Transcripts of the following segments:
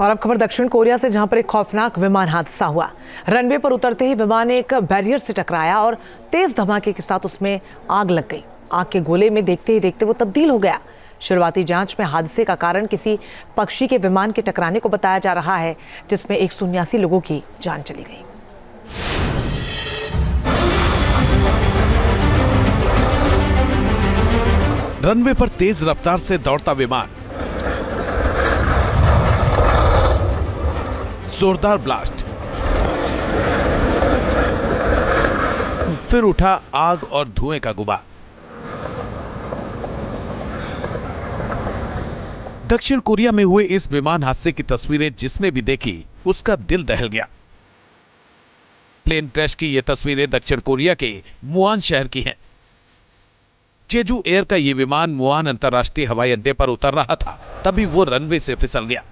और अब खबर दक्षिण कोरिया से, जहां पर एक खौफनाक विमान हादसा हुआ। रनवे पर उतरते ही विमान एक बैरियर से टकराया और तेज धमाके के साथ उसमें आग लग गई। आग के गोले में देखते ही देखते वो तब्दील हो गया। शुरुआती जांच में हादसे का कारण किसी पक्षी के विमान के टकराने को बताया जा रहा है, जिसमें 179 लोगों की जान चली गई। रनवे पर तेज रफ्तार से दौड़ता विमान, जोरदार ब्लास्ट, फिर उठा आग और धुएं का गुबार। दक्षिण कोरिया में हुए इस विमान हादसे की तस्वीरें जिसने भी देखी उसका दिल दहल गया। प्लेन क्रैश की ये तस्वीरें दक्षिण कोरिया के मुआन शहर की हैं। जेजू एयर का ये विमान मुआन अंतर्राष्ट्रीय हवाई अड्डे पर उतर रहा था, तभी वो रनवे से फिसल गया।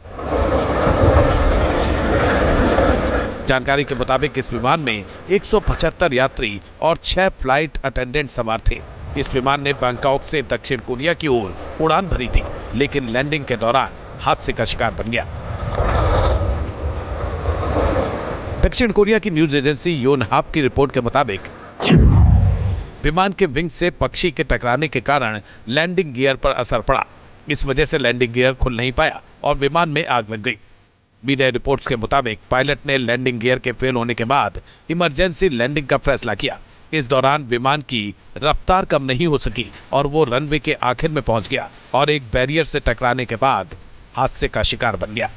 जानकारी के मुताबिक इस विमान में 175 यात्री और 6 फ्लाइट अटेंडेंट सवार थे। इस विमान ने बैंकॉक से दक्षिण कोरिया की ओर उड़ान भरी थी, लेकिन लैंडिंग के दौरान हादसे का शिकार बन गया। दक्षिण कोरिया की न्यूज एजेंसी योनहाप की रिपोर्ट के मुताबिक विमान के विंग से पक्षी के टकराने के कारण लैंडिंग गियर पर असर पड़ा। इस वजह से लैंडिंग गियर खुल नहीं पाया और विमान में आग लग गई। मीडिया रिपोर्ट्स के मुताबिक पायलट ने लैंडिंग गियर के फेल होने के बाद इमरजेंसी लैंडिंग का फैसला किया। इस दौरान विमान की रफ्तार कम नहीं हो सकी और वो रनवे के आखिर में पहुंच गया और एक बैरियर से टकराने के बाद हादसे का शिकार बन गया।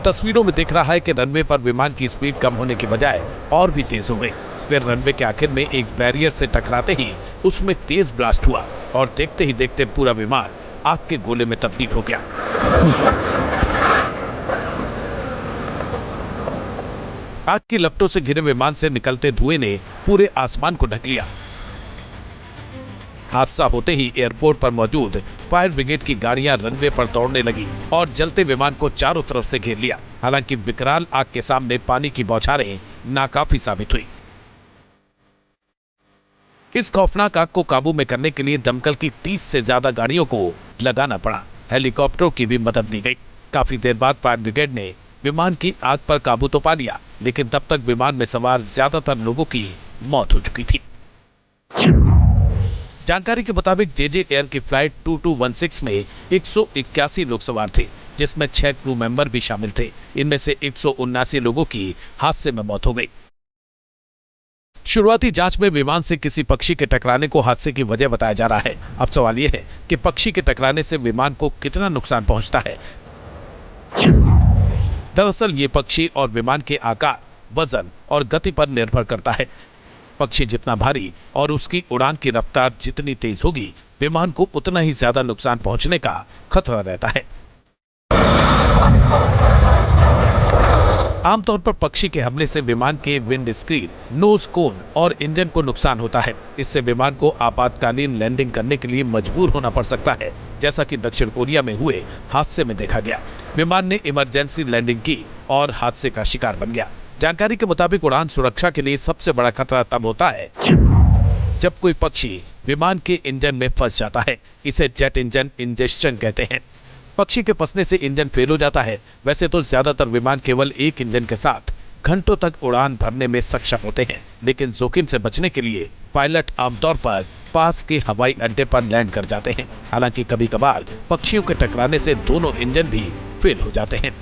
तस्वीरों में दिख रहा है कि रनवे पर विमान की स्पीड कम होने की बजाय और भी तेज हो गई। फिर रनवे के आखिर में एक बैरियर से टकराते ही उसमें तेज ब्लास्ट हुआ और देखते ही देखते पूरा विमान आग के गोले में तब्दील हो गया। आग की लपटों से घिरे विमान से निकलते धुएं ने पूरे आसमान को ढक लिया। हादसा होते ही एयरपोर्ट पर मौजूद फायर ब्रिगेड की गाड़ियां रनवे पर दौड़ने लगी और जलते विमान को चारों तरफ से घेर लिया। हालांकि विकराल आग के सामने पानी की बौछारें नाकाफी साबित हुई। इस खौफनाक आग को काबू में करने के लिए दमकल की 30 से ज्यादा गाड़ियों को लगाना पड़ा। हेलीकॉप्टरों की भी मदद ली गई। काफी देर बाद फायर ब्रिगेड ने विमान की आग पर काबू तो पा लिया, लेकिन तब तक विमान में सवार ज्यादातर लोगों की मौत हो चुकी थी। जानकारी के मुताबिक जेजे एयर की फ्लाइट 2216 में 181 लोग सवार थे, जिसमें 6 क्रू मेंबर भी शामिल थे। इनमें से 179 लोगों की हादसे में मौत हो गई। शुरुआती जांच में विमान से किसी पक्षी के टकराने को हादसे की वजह बताया जा रहा है। अब सवाल यह है कि पक्षी के टकराने से विमान को कितना नुकसान पहुंचता है। दरअसल ये पक्षी और विमान के आकार, वजन और गति पर निर्भर करता है। पक्षी जितना भारी और उसकी उड़ान की रफ्तार जितनी तेज होगी, विमान को उतना ही ज्यादा नुकसान पहुंचने का खतरा रहता है। आमतौर पर पक्षी के हमले से विमान के विंड स्क्रीन, नोज कोन और इंजन को नुकसान होता है। इससे विमान को आपातकालीन लैंडिंग करने के लिए मजबूर होना पड़ सकता है, जैसा कि दक्षिण कोरिया में हुए हादसे में देखा गया। विमान ने इमरजेंसी लैंडिंग की और हादसे का शिकार बन गया। जानकारी के मुताबिक उड़ान सुरक्षा के लिए सबसे बड़ा खतरा तब होता है जब कोई पक्षी विमान के इंजन में फंस जाता है। इसे जेट इंजन इंजेक्शन कहते हैं। पक्षी के फंसने से इंजन फेल हो जाता है। वैसे तो ज्यादातर विमान केवल एक इंजन के साथ घंटों तक उड़ान भरने में सक्षम होते हैं, लेकिन जोखिम से बचने के लिए पायलट आमतौर पर पास के हवाई अड्डे पर लैंड कर जाते हैं। हालांकि कभी कभार पक्षियों के टकराने से दोनों इंजन भी फेल हो जाते हैं।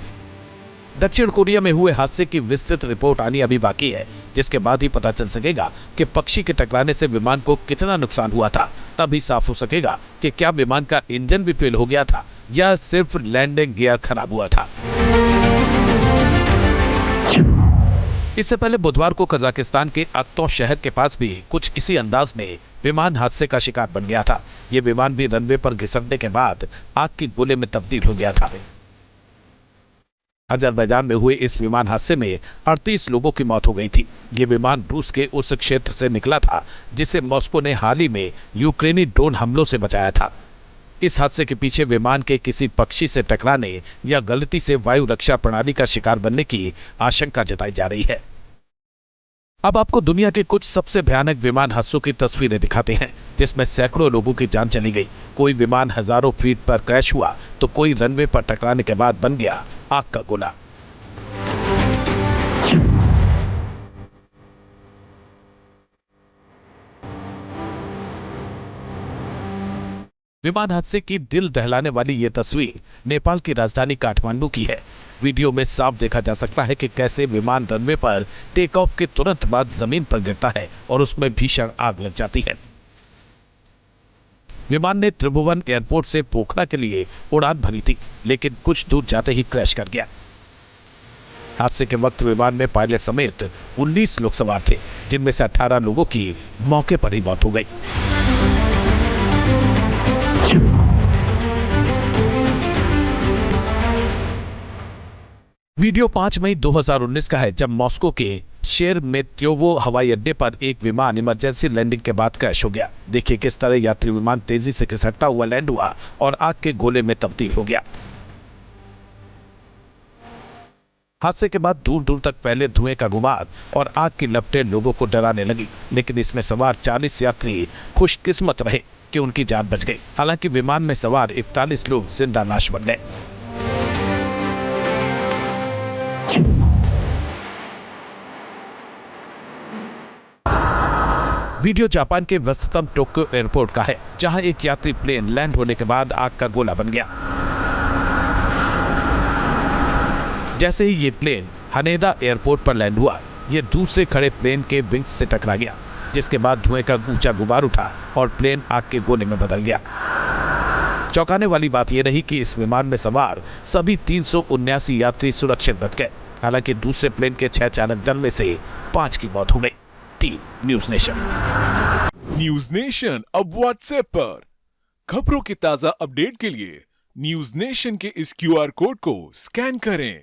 दक्षिण कोरिया में हुए हादसे की विस्तृत रिपोर्ट आनी अभी बाकी है, जिसके बाद ही पता चल सकेगा कि पक्षी के टकराने से विमान को कितना नुकसान हुआ था। तभी साफ हो सकेगा कि क्या विमान का इंजन भी फेल हो गया था या सिर्फ लैंडिंग गियर खराब हुआ था। इससे पहले बुधवार को कजाकिस्तान के अक्तो शहर के पास भी कुछ इसी अंदाज में विमान हादसे का शिकार बन गया था। ये विमान भी रनवे पर घिसटने के बाद आग के गोले में तब्दील हो गया था। अजरबैजान में हुए इस विमान हादसे में 38 लोगों की मौत हो गई थी। ये विमान रूस के उस क्षेत्र से निकला था जिसे मॉस्को ने हाल ही में यूक्रेनी ड्रोन हमलों से बचाया था। इस हादसे के पीछे विमान के किसी पक्षी से टकराने या गलती से वायु रक्षा प्रणाली का शिकार बनने की आशंका जताई जा रही है। अब आपको दुनिया के कुछ सबसे भयानक विमान हादसों की तस्वीरें दिखाते हैं, जिसमें सैकड़ों लोगों की जान चली गई। कोई विमान हजारों फीट पर क्रैश हुआ तो कोई रनवे पर टकराने के बाद बन गया आग का गोला। विमान हादसे की दिल दहलाने वाली ये तस्वीर नेपाल की राजधानी काठमांडू की है। वीडियो में साफ देखा जा सकता है कि कैसे विमान रनवे पर टेक ऑफ के तुरंत बाद जमीन पर गिरता है और उसमें भीषण आग लग जाती है। विमान ने त्रिभुवन एयरपोर्ट से पोखरा के लिए उड़ान भरी थी, लेकिन कुछ दूर जाते ही क्रैश कर गया। हादसे के वक्त विमान में पायलट समेत 19 लोग सवार थे, जिनमें से 18 लोगों की मौके पर ही मौत हो गई। वीडियो 5 मई 2019 का है, जब मॉस्को के शेरमेत्योवो हवाई अड्डे पर एक विमान इमरजेंसी लैंडिंग के बाद क्रैश हो गया। देखिए किस तरह यात्री विमान तेजी से खिसकता हुआ लैंड हुआ और आग के गोले में तब्दील हो गया। हादसे के बाद दूर दूर तक फैले धुएं का गुबार और आग की लपटें लोगों को डराने लगी, लेकिन इसमें सवार 40 यात्री खुशकिस्मत रहे कि उनकी जान बच गई। हालांकि विमान में सवार 41 लोग जिंदा लाश बन गए। वीडियो जापान के व्यस्ततम टोक्यो एयरपोर्ट का है, जहां एक यात्री प्लेन लैंड होने के बाद आग का गोला बन गया। जैसे ही ये प्लेन हनेदा एयरपोर्ट पर लैंड हुआ, ये दूसरे खड़े प्लेन के विंग्स से टकरा गया, जिसके बाद धुएं का ऊंचा गुबार उठा और प्लेन आग के गोले में बदल गया। चौंकाने वाली बात यह रही कि इस विमान में सवार सभी 379 यात्री सुरक्षित बच गए। हालांकि दूसरे प्लेन के 6 चालक दल में से 5 की मौत हो गई। News nation. न्यूज़ नेशन अब व्हाट्सएप पर खबरों की ताजा अपडेट के लिए न्यूज़ नेशन के इस QR कोड को स्कैन करें।